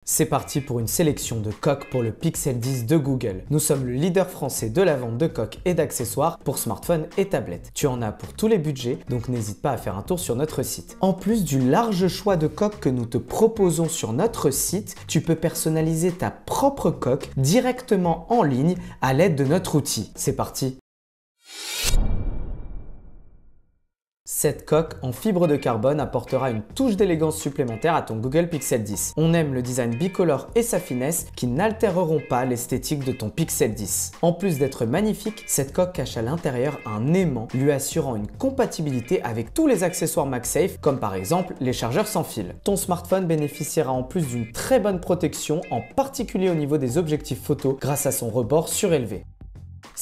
C'est parti pour une sélection de coques pour le Pixel 10 de Google. Nous sommes le leader français de la vente de coques et d'accessoires pour smartphones et tablettes. Tu en as pour tous les budgets, donc n'hésite pas à faire un tour sur notre site. En plus du large choix de coques que nous te proposons sur notre site, tu peux personnaliser ta propre coque directement en ligne à l'aide de notre outil. C'est parti! Cette coque en fibre de carbone apportera une touche d'élégance supplémentaire à ton Google Pixel 10. On aime le design bicolore et sa finesse qui n'altéreront pas l'esthétique de ton Pixel 10. En plus d'être magnifique, cette coque cache à l'intérieur un aimant lui assurant une compatibilité avec tous les accessoires MagSafe comme par exemple les chargeurs sans fil. Ton smartphone bénéficiera en plus d'une très bonne protection, en particulier au niveau des objectifs photo grâce à son rebord surélevé.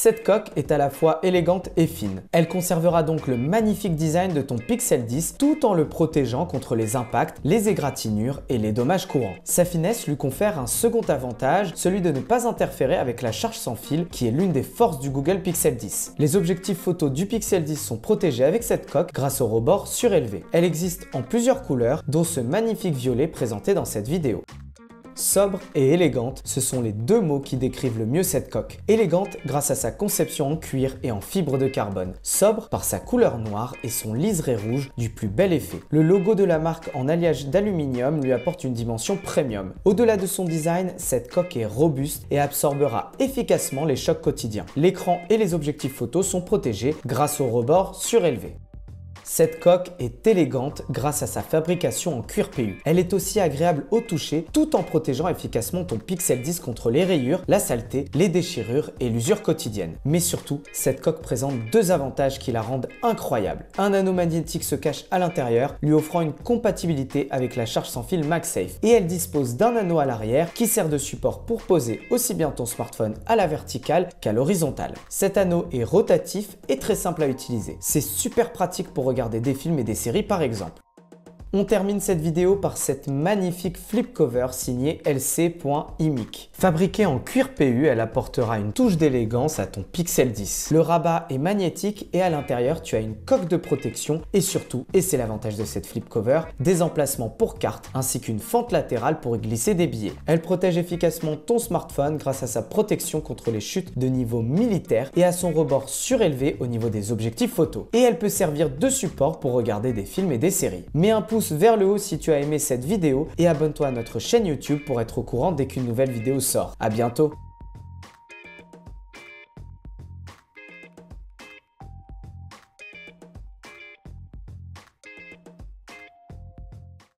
Cette coque est à la fois élégante et fine. Elle conservera donc le magnifique design de ton Pixel 10 tout en le protégeant contre les impacts, les égratignures et les dommages courants. Sa finesse lui confère un second avantage, celui de ne pas interférer avec la charge sans fil qui est l'une des forces du Google Pixel 10. Les objectifs photo du Pixel 10 sont protégés avec cette coque grâce au rebord surélevé. Elle existe en plusieurs couleurs, dont ce magnifique violet présenté dans cette vidéo. Sobre et élégante, ce sont les deux mots qui décrivent le mieux cette coque. Élégante grâce à sa conception en cuir et en fibre de carbone. Sobre par sa couleur noire et son liseré rouge du plus bel effet. Le logo de la marque en alliage d'aluminium lui apporte une dimension premium. Au-delà de son design, cette coque est robuste et absorbera efficacement les chocs quotidiens. L'écran et les objectifs photos sont protégés grâce au rebord surélevé. Cette coque est élégante grâce à sa fabrication en cuir PU. Elle est aussi agréable au toucher tout en protégeant efficacement ton Pixel 10 contre les rayures, la saleté, les déchirures et l'usure quotidienne. Mais surtout, cette coque présente deux avantages qui la rendent incroyable. Un anneau magnétique se cache à l'intérieur, lui offrant une compatibilité avec la charge sans fil MagSafe. Et elle dispose d'un anneau à l'arrière qui sert de support pour poser aussi bien ton smartphone à la verticale qu'à l'horizontale. Cet anneau est rotatif et très simple à utiliser. C'est super pratique pour regarder des films et des séries par exemple. On termine cette vidéo par cette magnifique flip cover signée lc.imic. Fabriquée en cuir PU, elle apportera une touche d'élégance à ton Pixel 10. Le rabat est magnétique et à l'intérieur, tu as une coque de protection et surtout, et c'est l'avantage de cette flip cover, des emplacements pour cartes ainsi qu'une fente latérale pour y glisser des billets. Elle protège efficacement ton smartphone grâce à sa protection contre les chutes de niveau militaire et à son rebord surélevé au niveau des objectifs photos. Et elle peut servir de support pour regarder des films et des séries. Mets un pouce vers le haut si tu as aimé cette vidéo et abonne-toi à notre chaîne YouTube pour être au courant dès qu'une nouvelle vidéo sort. À bientôt!